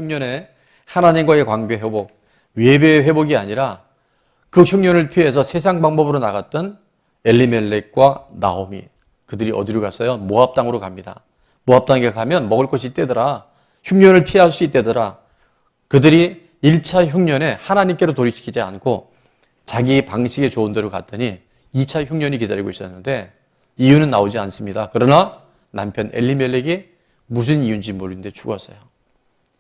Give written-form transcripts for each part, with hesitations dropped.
흉년에 하나님과의 관계 회복, 예배의 회복이 아니라 그 흉년을 피해서 세상 방법으로 나갔던 엘리멜렉과 나오미, 그들이 어디로 갔어요? 모압 땅으로 갑니다. 모압 땅에 가면 먹을 것이 있대더라. 흉년을 피할 수 있대더라. 그들이 1차 흉년에 하나님께로 돌이키지 않고 자기 방식에 좋은 대로 갔더니 2차 흉년이 기다리고 있었는데 이유는 나오지 않습니다. 그러나 남편 엘리멜렉이 무슨 이유인지 모르는데 죽었어요.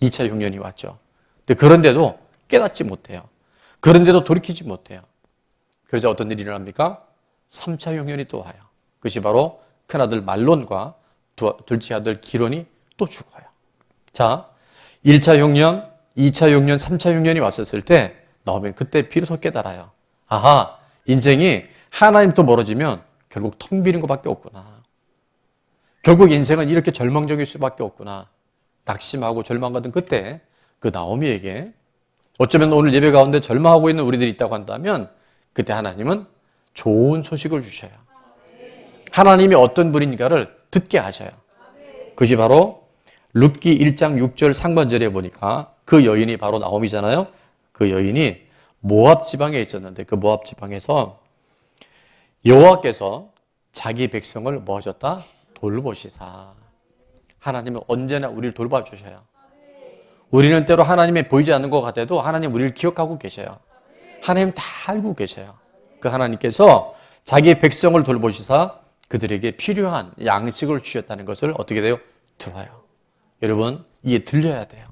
2차 흉년이 왔죠. 근데 그런데도 깨닫지 못해요. 그런데도 돌이키지 못해요. 그래서 어떤 일이 일어납니까? 3차 흉년이 또 와요. 그것이 바로 큰아들 말론과 둘째 아들 기론이 또 죽어요. 자, 1차 흉년, 2차 흉년, 3차 흉년이 왔었을 때 나오면 그때 비로소 깨달아요. 아하, 인생이 하나님부터 멀어지면 결국 텅 비는 것밖에 없구나. 결국 인생은 이렇게 절망적일 수밖에 없구나. 낙심하고 절망하던 그때 그 나오미에게 어쩌면 오늘 예배 가운데 절망하고 있는 우리들이 있다고 한다면 그때 하나님은 좋은 소식을 주셔요. 하나님이 어떤 분인가를 듣게 하셔요. 그것이 바로 룻기 1장 6절 상반절에 보니까 그 여인이 바로 나오미잖아요. 그 여인이 모압 지방에 있었는데 그 모압 지방에서 여호와께서 자기 백성을 뭐 하셨다? 돌보시사. 하나님은 언제나 우리를 돌봐주셔요. 우리는 때로 하나님이 보이지 않는 것 같아도 하나님 우리를 기억하고 계셔요. 하나님 다 알고 계셔요. 그 하나님께서 자기 백성을 돌보시사 그들에게 필요한 양식을 주셨다는 것을 어떻게 돼요? 들어요. 여러분, 이게 들려야 돼요.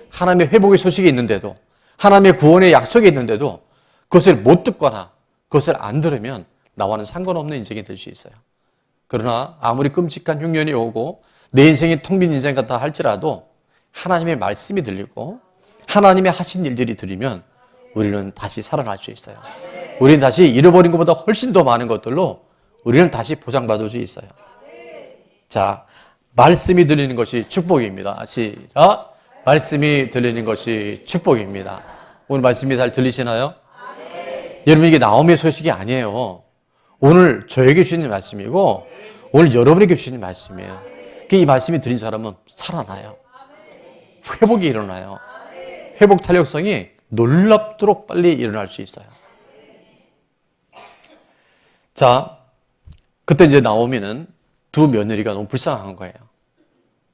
하나님의 회복의 소식이 있는데도, 하나님의 구원의 약속이 있는데도 그것을 못 듣거나 그것을 안 들으면 나와는 상관없는 인생이 될 수 있어요. 그러나 아무리 끔찍한 흉년이 오고 내 인생이 텅 빈 인생 같다 할지라도 하나님의 말씀이 들리고 하나님의 하신 일들이 들리면 우리는 다시 살아날 수 있어요. 우리는 다시 잃어버린 것보다 훨씬 더 많은 것들로 우리는 다시 보상받을 수 있어요. 자, 말씀이 들리는 것이 축복입니다. 시작. 말씀이 들리는 것이 축복입니다. 오늘 말씀이 잘 들리시나요? 여러분, 이게 나오미의 소식이 아니에요. 오늘 저에게 주시는 말씀이고 오늘 여러분에게 주시는 말씀이에요. 이 말씀이 들린 사람은 살아나요. 회복이 일어나요. 회복 탄력성이 놀랍도록 빨리 일어날 수 있어요. 자, 그때 이제 나오미는 두 며느리가 너무 불쌍한 거예요.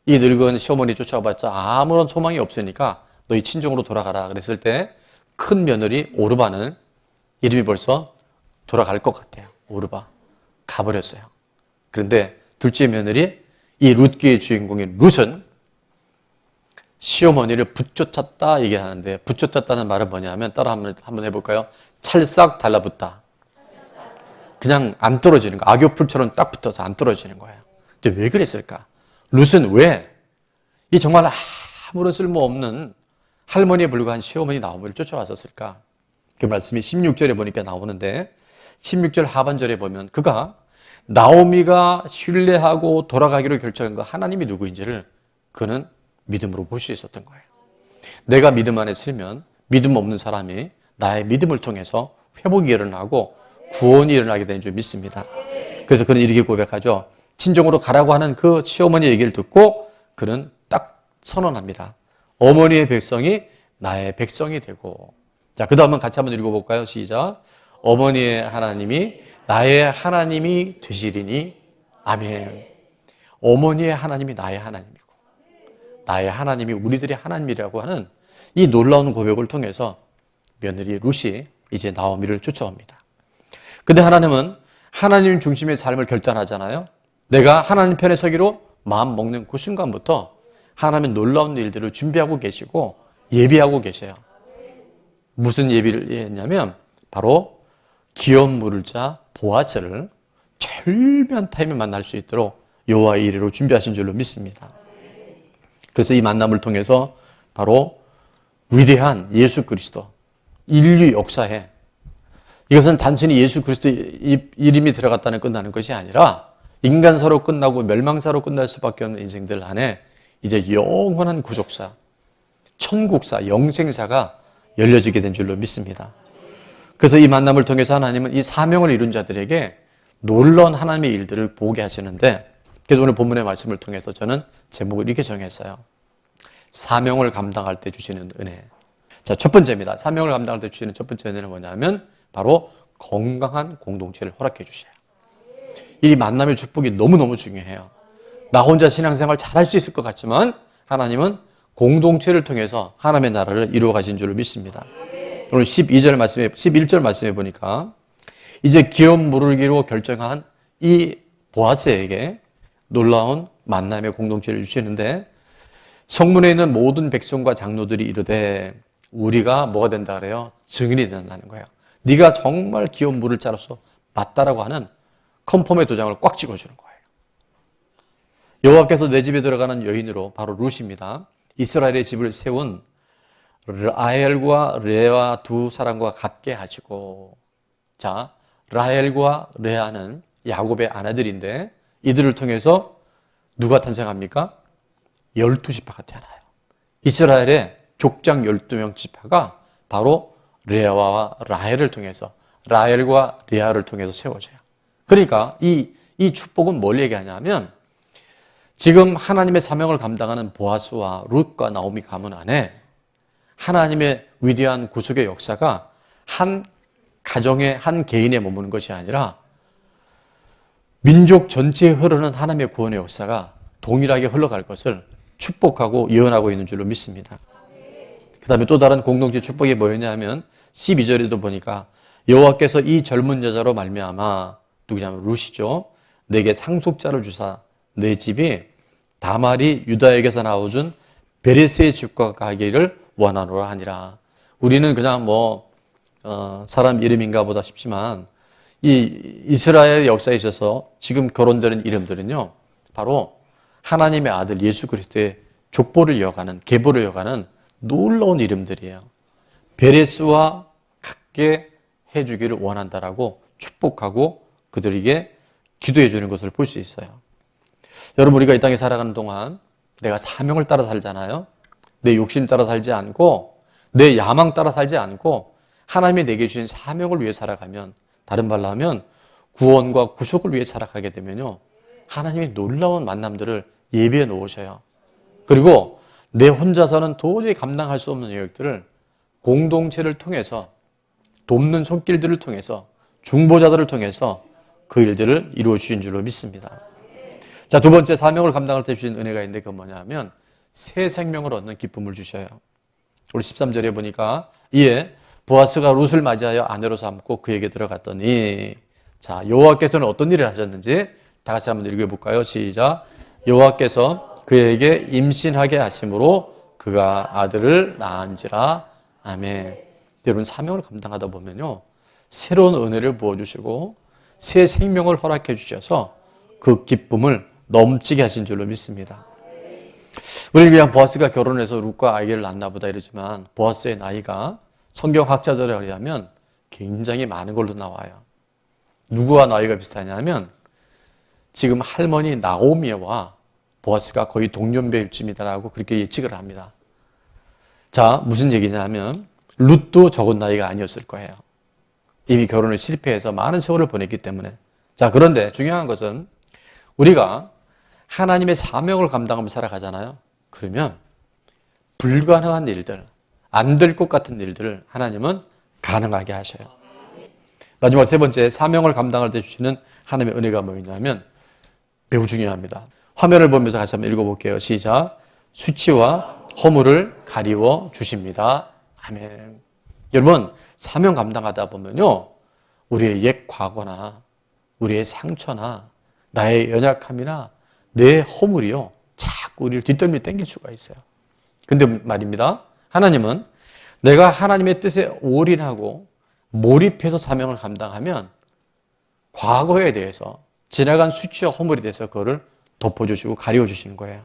이 늙은 시어머니 쫓아봤자 아무런 소망이 없으니까 너희 친정으로 돌아가라 그랬을 때 큰 며느리 오르바는 이름이 벌써 돌아갈 것 같아요. 오르바 가버렸어요. 그런데 둘째 며느리 이 룻기의 주인공인 룻은 시어머니를 붙쫓았다 얘기하는데 붙쫓았다는 말은 뭐냐면 따라 한번 해볼까요? 찰싹 달라붙다. 그냥 안 떨어지는 거. 악교풀처럼 딱 붙어서 안 떨어지는 거예요. 근데 왜 그랬을까? 룻은 왜? 이 정말 아무런 쓸모없는 할머니에 불과한 시어머니 나오미를 쫓아왔었을까? 그 말씀이 16절에 보니까 나오는데 16절 하반절에 보면 그가 나오미가 신뢰하고 돌아가기로 결정한 거 하나님이 누구인지를 그는 믿음으로 볼 수 있었던 거예요. 내가 믿음 안에 서면 믿음 없는 사람이 나의 믿음을 통해서 회복이 일어나고 구원이 일어나게 되는 줄 믿습니다. 그래서 그는 이렇게 고백하죠. 친정으로 가라고 하는 그 시어머니 얘기를 듣고 그는 딱 선언합니다. 어머니의 백성이 나의 백성이 되고. 자, 그 다음은 같이 한번 읽어볼까요? 시작. 어머니의 하나님이 나의 하나님이 되시리니 아멘. 어머니의 하나님이 나의 하나님이고 나의 하나님이 우리들의 하나님이라고 하는 이 놀라운 고백을 통해서 며느리 룻이 이제 나오미를 쫓아옵니다. 근데 하나님은 하나님 중심의 삶을 결단하잖아요. 내가 하나님 편에 서기로 마음 먹는 그 순간부터 하나님은 놀라운 일들을 준비하고 계시고 예비하고 계셔요. 무슨 예비를 했냐면 바로 기업 물을 자 보아스를 절묘한 타임에 만날 수 있도록 여호와의 이레로 준비하신 줄로 믿습니다. 그래서 이 만남을 통해서 바로 위대한 예수 그리스도, 인류 역사에 이것은 단순히 예수 그리스도의 이름이 들어갔다는 끝나는 것이 아니라 인간사로 끝나고 멸망사로 끝날 수밖에 없는 인생들 안에 이제 영원한 구속사, 천국사, 영생사가 열려지게 된 줄로 믿습니다. 그래서 이 만남을 통해서 하나님은 이 사명을 이룬 자들에게 놀라운 하나님의 일들을 보게 하시는데 그래서 오늘 본문의 말씀을 통해서 저는 제목을 이렇게 정했어요. 사명을 감당할 때 주시는 은혜. 자, 첫 번째입니다. 사명을 감당할 때 주시는 첫 번째 은혜는 뭐냐면 바로 건강한 공동체를 허락해 주셔요. 이 만남의 축복이 너무너무 중요해요. 나 혼자 신앙생활 잘할 수 있을 것 같지만 하나님은 공동체를 통해서 하나님의 나라를 이루어 가신 줄을 믿습니다. 오늘 11절 말씀에 보니까 이제 기업 물을기로 결정한 이 보아스에게 놀라운 만남의 공동체를 주시는데 성문에 있는 모든 백성과 장로들이 이르되 우리가 뭐가 된다 그래요? 증인이 된다는 거예요. 네가 정말 기업 물을 자로서 맞다라고 하는 컨펌의 도장을 꽉 찍어주는 거예요. 여호와께서 내 집에 들어가는 여인으로 바로 룻입니다. 이스라엘의 집을 세운 라헬과 레아 두 사람과 같게 하시고, 자, 라헬과 레아는 야곱의 아내들인데 이들을 통해서 누가 탄생합니까? 12지파가 태어나요. 이스라엘의 족장 12명 지파가 바로 레아와 라헬을 통해서, 라헬과 레아를 통해서 세워져요. 그러니까 이 축복은 뭘 얘기하냐면 지금 하나님의 사명을 감당하는 보아스와 룻과 나오미 가문 안에 하나님의 위대한 구속의 역사가 한 가정의 한 개인에 머무는 것이 아니라 민족 전체에 흐르는 하나님의 구원의 역사가 동일하게 흘러갈 것을 축복하고 예언하고 있는 줄로 믿습니다. 그 다음에 또 다른 공동체 축복이 뭐였냐면 12절에도 보니까 여호와께서 이 젊은 여자로 말미암아 누구냐면 룻이죠. 내게 상속자를 주사 내 집이 다말이 유다에게서 나와준 베레스의 집과 가기를 원하노라 하니라. 우리는 그냥 사람 이름인가 보다 싶지만 이 이스라엘 역사에 있어서 지금 거론되는 이름들은요, 바로 하나님의 아들 예수 그리스도의 족보를 이어가는, 계보를 이어가는 놀라운 이름들이에요. 베레스와 같게 해주기를 원한다라고 축복하고 그들에게 기도해 주는 것을 볼 수 있어요. 여러분, 우리가 이 땅에 살아가는 동안 내가 사명을 따라 살잖아요. 내 욕심 따라 살지 않고 내 야망 따라 살지 않고 하나님이 내게 주신 사명을 위해 살아가면, 다른 말로 하면 구원과 구속을 위해 살아가게 되면요, 하나님이 놀라운 만남들을 예비해 놓으셔요. 그리고 내 혼자서는 도저히 감당할 수 없는 영역들을 공동체를 통해서, 돕는 손길들을 통해서, 중보자들을 통해서 그 일들을 이루어 주신 줄로 믿습니다. 자, 두 번째, 사명을 감당할 때 주신 은혜가 있는데 그건 뭐냐면 새 생명을 얻는 기쁨을 주셔요. 우리 13절에 보니까 이에 보아스가 룻을 맞이하여 아내로 삼고 그에게 들어갔더니, 자, 여호와께서는 어떤 일을 하셨는지 다 같이 한번 읽어볼까요? 시작. 여호와께서 그에게 임신하게 하심으로 그가 아들을 낳은지라. 아멘. 여러분, 사명을 감당하다 보면요, 새로운 은혜를 부어주시고 새 생명을 허락해 주셔서 그 기쁨을 넘치게 하신 줄로 믿습니다. 우리는 그냥 보아스가 결혼해서 룻과 아이를 낳나 보다 이러지만 보아스의 나이가 성경학자들에 의하면 굉장히 많은 걸로 나와요. 누구와 나이가 비슷하냐면 지금 할머니 나오미와 보아스가 거의 동년배쯤이다라고 그렇게 예측을 합니다. 자, 무슨 얘기냐면 룻도 적은 나이가 아니었을 거예요. 이미 결혼을 실패해서 많은 세월을 보냈기 때문에. 자, 그런데 중요한 것은 우리가 하나님의 사명을 감당하며 살아가잖아요. 그러면 불가능한 일들, 안 될 것 같은 일들을 하나님은 가능하게 하셔요. 마지막 세 번째, 사명을 감당할 때 주시는 하나님의 은혜가 뭐냐면 매우 중요합니다. 화면을 보면서 같이 한번 읽어볼게요. 시작. 수치와 허물을 가리워 주십니다. 아멘. 여러분, 사명 감당하다 보면요, 우리의 옛 과거나 우리의 상처나 나의 연약함이나 내 허물이요, 자꾸 우리를 뒷덜미 땡길 수가 있어요. 근데 말입니다, 하나님은 내가 하나님의 뜻에 올인하고 몰입해서 사명을 감당하면 과거에 대해서, 지나간 수치와 허물에 대해서 그거를 덮어주시고 가려주시는 거예요.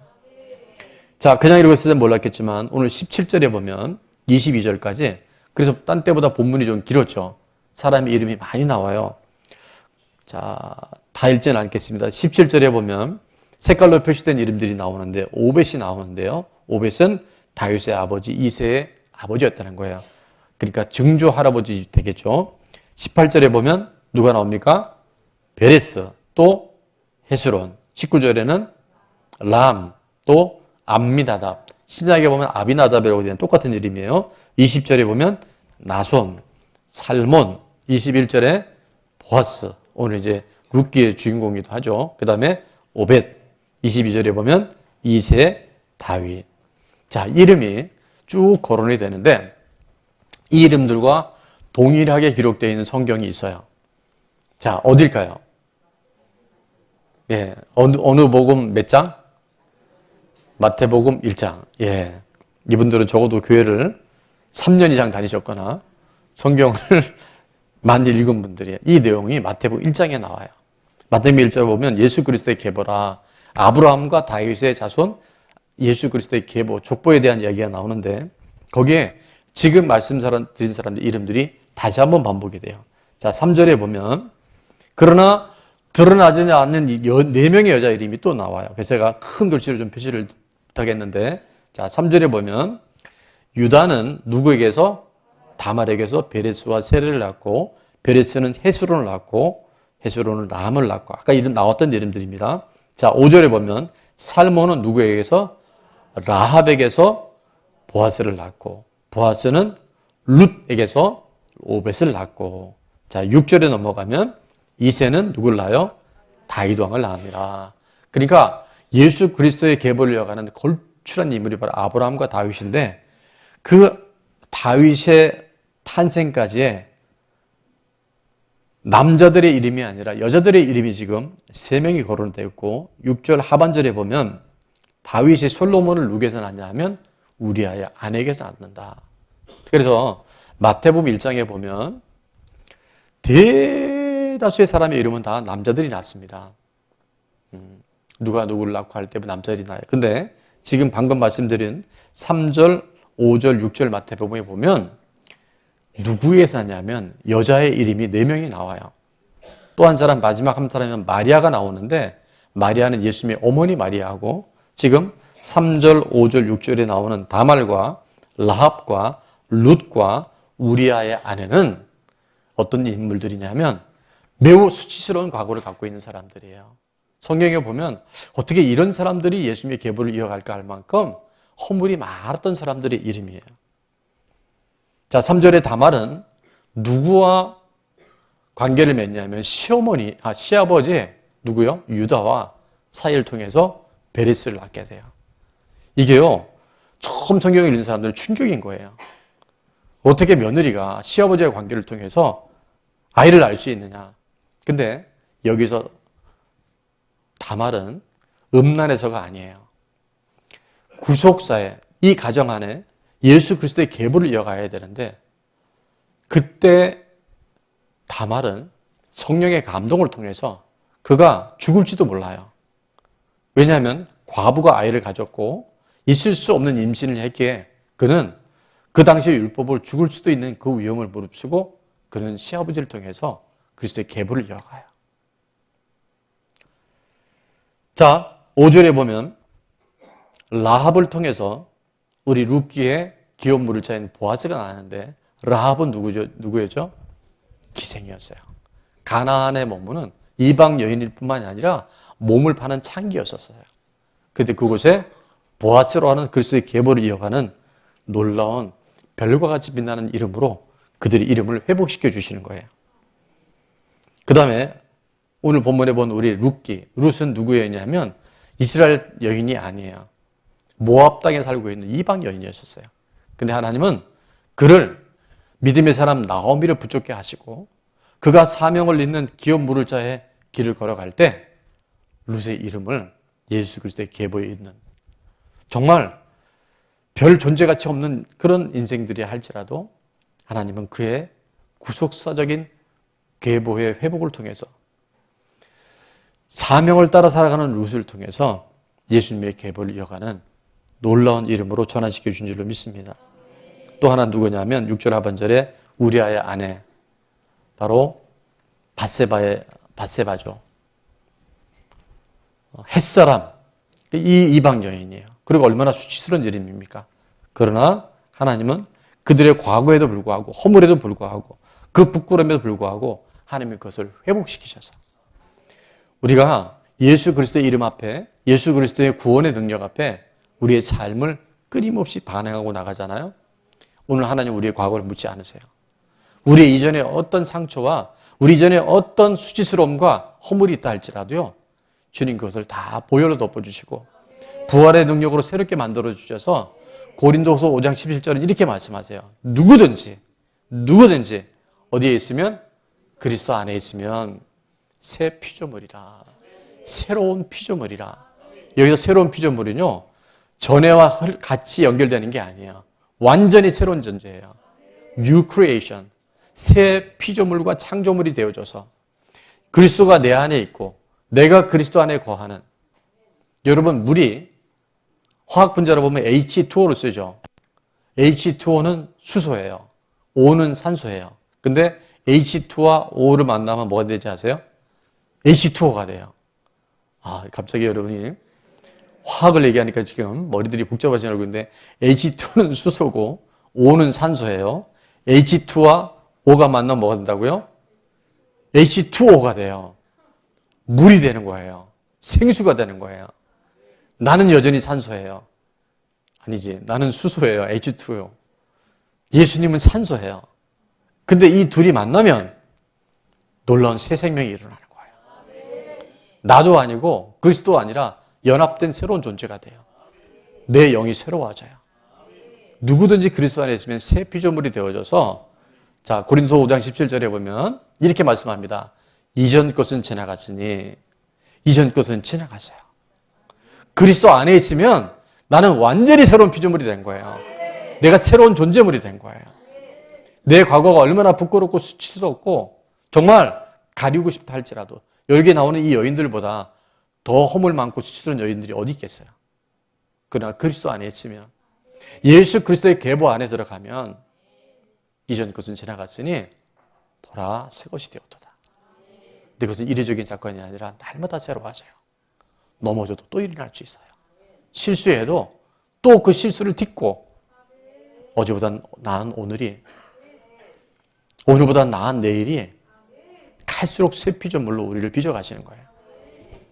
자, 그냥 읽었을 땐 몰랐겠지만 오늘 17절에 보면 22절까지, 그래서 딴 때보다 본문이 좀 길었죠. 사람의 이름이 많이 나와요. 자, 다 읽지는 않겠습니다. 17절에 보면 색깔로 표시된 이름들이 나오는데 오벳이 나오는데요. 오벳은 다윗의 아버지 이새의 아버지였다는 거예요. 그러니까 증조 할아버지 되겠죠. 18절에 보면 누가 나옵니까? 베레스, 또 헤스론. 19절에는 람, 또 암미나답. 신약에 보면 아비나답이라고 되는 똑같은 이름이에요. 20절에 보면 나손, 살몬, 21절에 보아스, 오늘 이제 룻기의 주인공이기도 하죠. 그 다음에 오벳, 22절에 보면 이세, 다윗. 자, 이름이 쭉 거론이 되는데 이 이름들과 동일하게 기록되어 있는 성경이 있어요. 자, 어딜까요? 예, 어느 복음 몇 장? 마태복음 1장. 예. 이분들은 적어도 교회를 3년 이상 다니셨거나 성경을 많이 읽은 분들이에요. 이 내용이 마태복음 1장에 나와요. 마태복음 1장에 보면 예수 그리스도의 계보라, 아브라함과 다윗의 자손, 예수 그리스도의 계보, 족보에 대한 이야기가 나오는데 거기에 지금 드린 사람들 이름들이 다시 한번 반복이 돼요. 자, 3절에 보면 그러나 드러나지 않는 4명의 여자 이름이 또 나와요. 그래서 제가 큰 글씨로 좀 표시를 부탁했는데, 자, 3절에 보면 유다는 누구에게서? 다말에게서 베레스와 세레를 낳고, 베레스는 헤스론을 낳고, 헤스론은 람을 낳고, 아까 이름 나왔던 이름들입니다. 자, 5절에 보면 살몬은 누구에게서? 라합에게서 보아스를 낳고, 보아스는 룻에게서 오벳을 낳고, 자, 6절에 넘어가면 이새는 누굴 낳아요? 다윗 왕을 낳습니다. 그러니까 예수 그리스도의 계보를 이어가는 걸출한 인물이 바로 아브라함과 다윗인데 그 다윗의 탄생까지의 남자들의 이름이 아니라 여자들의 이름이 지금 3명이 거론되어 있고 6절 하반절에 보면 다윗이 솔로몬을 누구에서 낳냐 하면 우리아의 아내에게서 낳는다. 그래서 마태복음 1장에 보면 대다수의 사람의 이름은 다 남자들이 낳습니다. 누가 누구를 낳고 할 때 남자들이 낳아요. 근데 지금 방금 말씀드린 3절, 5절, 6절 마태복음에 보면 누구에서 하냐면 여자의 이름이 4명이 나와요. 또 한 사람, 마지막 한 사람은 마리아가 나오는데 마리아는 예수님의 어머니 마리아하고 지금 3절, 5절, 6절에 나오는 다말과 라합과 룻과 우리아의 아내는 어떤 인물들이냐면 매우 수치스러운 과거를 갖고 있는 사람들이에요. 성경에 보면 어떻게 이런 사람들이 예수님의 계보를 이어갈까 할 만큼 허물이 많았던 사람들의 이름이에요. 자, 3절의 다말은 누구와 관계를 맺냐면 시아버지 누구요? 유다와 사이를 통해서 베레스를 낳게 돼요. 이게요, 처음 성경을 읽는 사람들은 충격인 거예요. 어떻게 며느리가 시아버지의 관계를 통해서 아이를 낳을 수 있느냐. 근데 여기서 다말은 음란에서가 아니에요. 구속사에 이 가정 안에 예수 그리스도의 계보를 이어가야 되는데 그때 다말은 성령의 감동을 통해서 그가 죽을지도 몰라요. 왜냐하면 과부가 아이를 가졌고 있을 수 없는 임신을 했기에 그는 그 당시의 율법을 죽을 수도 있는 그 위험을 무릅쓰고 그는 시아버지를 통해서 그리스도의 계보를 이어가요. 자, 5절에 보면 라합을 통해서 우리 룻기의 기업 물을자인 보아스가 나왔는데 라합은 누구였죠? 기생이었어요. 가나안에 머무는 이방 여인일 뿐만이 아니라 몸을 파는 창기였었어요. 그런데 그곳에 보아스로 하는 그리스도의 계보를 이어가는 놀라운 별과 같이 빛나는 이름으로 그들의 이름을 회복시켜 주시는 거예요. 그 다음에 오늘 본문에 본 우리 룻은 누구였냐면 이스라엘 여인이 아니에요. 모압 땅에 살고 있는 이방 여인이었어요. 근데 하나님은 그를 믿음의 사람 나오미를 붙잡게 하시고 그가 사명을 잇는 기업 물을 자의 길을 걸어갈 때 룻의 이름을 예수 그리스도의 계보에 있는 정말 별 존재가치 없는 그런 인생들이 할지라도 하나님은 그의 구속사적인 계보의 회복을 통해서 사명을 따라 살아가는 룻을 통해서 예수님의 계보를 이어가는 놀라운 이름으로 전환시켜 준 줄로 믿습니다. 또 하나 누구냐면 6절 하반절에 우리아의 아내 바로 밧세바죠. 햇사람 이 이방 여인이에요. 그리고 얼마나 수치스러운 이름입니까? 그러나 하나님은 그들의 과거에도 불구하고 허물에도 불구하고 그 부끄러움에도 불구하고 하나님이 그것을 회복시키셔서 우리가 예수 그리스도의 이름 앞에 예수 그리스도의 구원의 능력 앞에 우리의 삶을 끊임없이 반응하고 나가잖아요. 오늘 하나님 우리의 과거를 묻지 않으세요. 우리 이전에 어떤 상처와 우리 이전에 어떤 수치스러움과 허물이 있다 할지라도요. 주님 그것을 다 보혈로 덮어주시고 부활의 능력으로 새롭게 만들어 주셔서 고린도서 5장 17절은 이렇게 말씀하세요. 누구든지 어디에 있으면 그리스도 안에 있으면 새 피조물이라. 새로운 피조물이라. 여기서 새로운 피조물은요. 전에와 같이 연결되는 게 아니에요. 완전히 새로운 존재예요. New creation. 새 피조물과 창조물이 되어져서 그리스도가 내 안에 있고 내가 그리스도 안에 거하는. 여러분 물이 화학 분자로 보면 H2O를 쓰죠. H2O는 수소예요. O는 산소예요. 근데 H2와 O를 만나면 뭐가 되지 아세요? H2O가 돼요. 갑자기 여러분이 화학을 얘기하니까 지금 머리들이 복잡하신 얼굴인데 H2는 수소고 O는 산소예요. H2와 O가 만나면 뭐가 된다고요? H2O가 돼요. 물이 되는 거예요. 생수가 되는 거예요. 나는 여전히 산소예요. 아니지. 나는 수소예요. H2O. 예수님은 산소예요. 근데 이 둘이 만나면 놀라운 새 생명이 일어나는 거예요. 나도 아니고 그리스도 아니라 연합된 새로운 존재가 돼요. 내 영이 새로워져요. 누구든지 그리스도 안에 있으면 새 피조물이 되어져서 자 고린도서 5장 17절에 보면 이렇게 말씀합니다. 이전 것은 지나갔으니 이전 것은 지나갔어요. 그리스도 안에 있으면 나는 완전히 새로운 피조물이 된 거예요. 내가 새로운 존재물이 된 거예요. 내 과거가 얼마나 부끄럽고 수치스럽고 정말 가리우고 싶다 할지라도 여기에 나오는 이 여인들보다 더 허물 많고 수치스러운 여인들이 어디 있겠어요. 그러나 그리스도 안에 있으면 예수 그리스도의 계보 안에 들어가면 이전 것은 지나갔으니 보라 새 것이 되었도다. 근데 그것은 이례적인 사건이 아니라 날마다 새로워져요. 넘어져도 또 일어날 수 있어요. 실수해도 또 그 실수를 딛고 어제보다 나은 오늘이 오늘보다 나은 내일이 갈수록 새 피조물로 우리를 빚어가시는 거예요.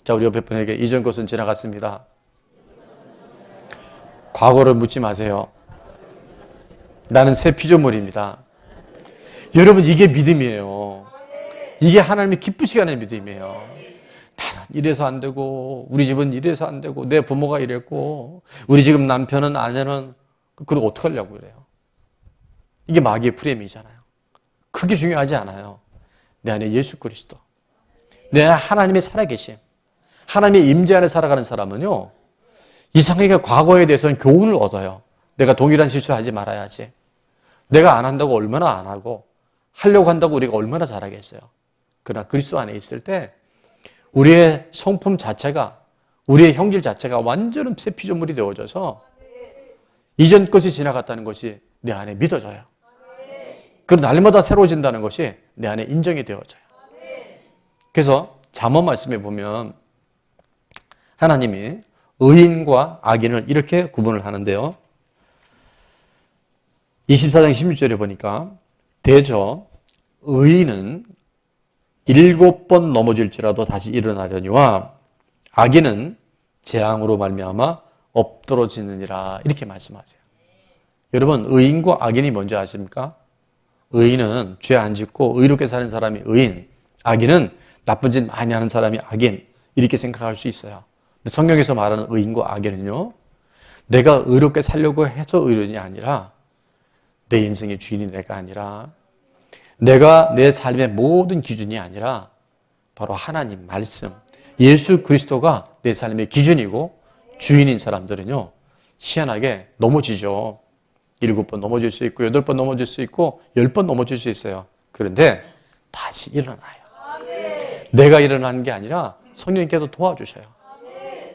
자, 우리 옆에 분에게 이전 것은 지나갔습니다. 과거를 묻지 마세요. 나는 새 피조물입니다. 여러분 이게 믿음이에요. 이게 하나님이 기쁘시게 하는 믿음이에요. 나는 이래서 안 되고 우리 집은 이래서 안 되고 내 부모가 이랬고 우리 지금 남편은 아내는 그리고 어떡하려고 그래요. 이게 마귀의 프레임이잖아요. 그게 중요하지 않아요. 내 안에 예수 그리스도, 내 안에 하나님의 살아계심, 하나님의 임재 안에 살아가는 사람은요 이상하게 과거에 대해서는 교훈을 얻어요. 내가 동일한 실수를 하지 말아야지. 내가 안 한다고 얼마나 안 하고 하려고 한다고 우리가 얼마나 잘하겠어요. 그러나 그리스도 안에 있을 때 우리의 성품 자체가 우리의 형질 자체가 완전한 새 피조물이 되어져서 이전 것이 지나갔다는 것이 내 안에 믿어져요. 그리고 날마다 새로워진다는 것이 내 안에 인정이 되어져요. 그래서 잠언 말씀에 보면 하나님이 의인과 악인을 이렇게 구분을 하는데요. 24장 16절에 보니까 대저 의인은 7번 넘어질지라도 다시 일어나려니와 악인은 재앙으로 말미암아 엎드러지느니라 이렇게 말씀하세요. 여러분 의인과 악인이 뭔지 아십니까? 의인은 죄 안 짓고 의롭게 사는 사람이 의인, 악인은 나쁜 짓 많이 하는 사람이 악인 이렇게 생각할 수 있어요. 근데 성경에서 말하는 의인과 악인은요 내가 의롭게 살려고 해서 의인이 아니라 내 인생의 주인이 내가 아니라 내가 내 삶의 모든 기준이 아니라 바로 하나님 말씀 예수 그리스도가 내 삶의 기준이고 주인인 사람들은요 희한하게 넘어지죠. 7번 넘어질 수 있고 8번 넘어질 수 있고 10번 넘어질 수 있어요. 그런데 다시 일어나요. 내가 일어나는 게 아니라 성령님께서 도와주셔요.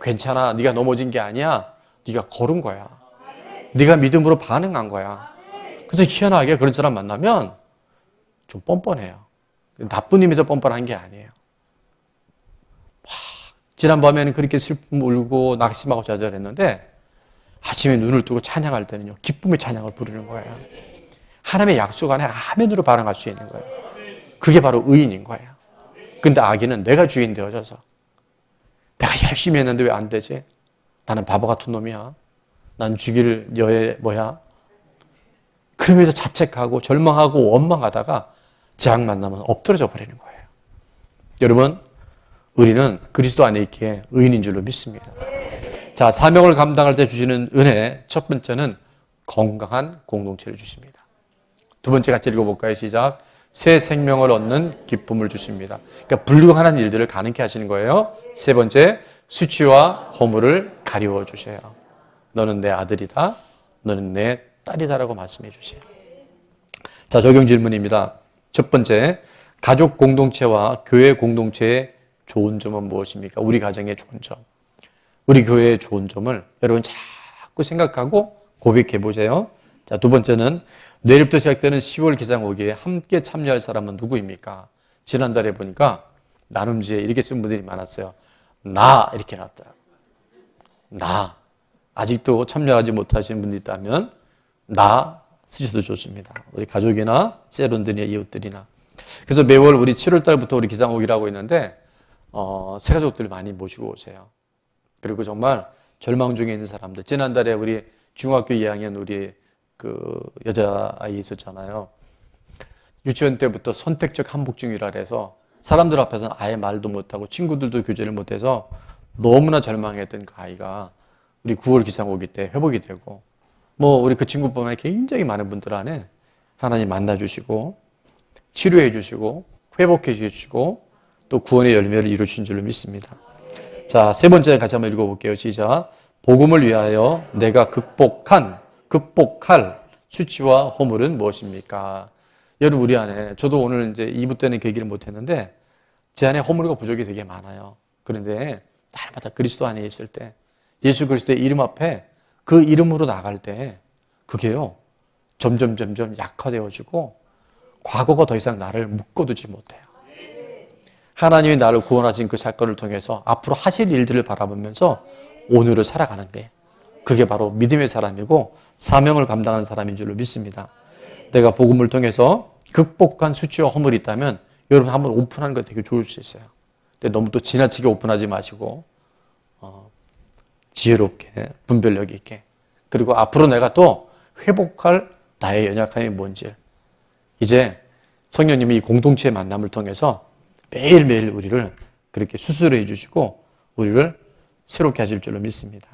괜찮아. 네가 넘어진 게 아니야. 네가 걸은 거야. 네가 믿음으로 반응한 거야. 그래서 희한하게 그런 사람 만나면 좀 뻔뻔해요. 나쁜 의미에서 뻔뻔한 게 아니에요. 지난밤에는 그렇게 슬픔 울고 낙심하고 좌절했는데 아침에 눈을 뜨고 찬양할 때는요 기쁨의 찬양을 부르는 거예요. 하나님의 약속 안에 아멘으로 반응할 수 있는 거예요. 그게 바로 의인인 거예요. 근데 악인은 내가 주인 되어져서 내가 열심히 했는데 왜 안 되지? 나는 바보 같은 놈이야. 난 죽일 여의 뭐야? 그러면서 자책하고 절망하고 원망하다가 재앙 만나면 엎드러져 버리는 거예요. 여러분, 우리는 그리스도 안에 있기에 의인인 줄로 믿습니다. 자, 사명을 감당할 때 주시는 은혜, 첫 번째는 건강한 공동체를 주십니다. 두 번째 같이 읽어볼까요? 시작. 새 생명을 얻는 기쁨을 주십니다. 그러니까 불가능한 일들을 가능케 하시는 거예요. 세 번째, 수치와 허물을 가리워 주셔요. 너는 내 아들이다. 너는 내 딸이다라고 말씀해 주세요. 자, 적용 질문입니다. 첫 번째, 가족 공동체와 교회 공동체의 좋은 점은 무엇입니까? 우리 가정의 좋은 점, 우리 교회의 좋은 점을 여러분 자꾸 생각하고 고백해 보세요. 자, 두 번째는 내일부터 시작되는 10월 기상오기에 함께 참여할 사람은 누구입니까? 지난달에 보니까 나눔지에 이렇게 쓴 분들이 많았어요. 나 이렇게 놨더라고요. 나. 아직도 참여하지 못하시는 분들이 있다면 나 쓰셔도 좋습니다. 우리 가족이나 세론들이나 이웃들이나. 그래서 매월 우리 7월 달부터 우리 기상오기라고 있는데 새 가족들 많이 모시고 오세요. 그리고 정말 절망 중에 있는 사람들. 지난달에 우리 중학교 2학년 우리 그 여자아이 있었잖아요. 유치원 때부터 선택적 한복중이라 해서 사람들 앞에서는 아예 말도 못하고 친구들도 교제를 못해서 너무나 절망했던 그 아이가 우리 9월 기상오기 때 회복이 되고 뭐 우리 그 친구뿐만 아니라 굉장히 많은 분들 안에 하나님 만나주시고 치료해 주시고 회복해 주시고 또 구원의 열매를 이루신 줄로 믿습니다. 자, 세 번째 같이 한번 읽어볼게요. 시작. 복음을 위하여 내가 극복할 수치와 허물은 무엇입니까? 여러분, 우리 안에 저도 오늘 이제 2부 때는 그 얘기를 못했는데 제 안에 허물과 부족이 되게 많아요. 그런데 날마다 그리스도 안에 있을 때 예수 그리스도의 이름 앞에 그 이름으로 나갈 때 그게요 점점 약화되어지고 과거가 더 이상 나를 묶어두지 못해요. 하나님이 나를 구원하신 그 사건을 통해서 앞으로 하실 일들을 바라보면서 오늘을 살아가는 게 그게 바로 믿음의 사람이고 사명을 감당하는 사람인 줄로 믿습니다. 내가 복음을 통해서 극복한 수치와 허물이 있다면 여러분 한번 오픈하는 거 되게 좋을 수 있어요. 근데 너무 또 지나치게 오픈하지 마시고 지혜롭게 분별력 있게 그리고 앞으로 내가 또 회복할 나의 연약함이 뭔지 이제 성령님이 이 공동체의 만남을 통해서 매일매일 우리를 그렇게 수술해 주시고 우리를 새롭게 하실 줄로 믿습니다.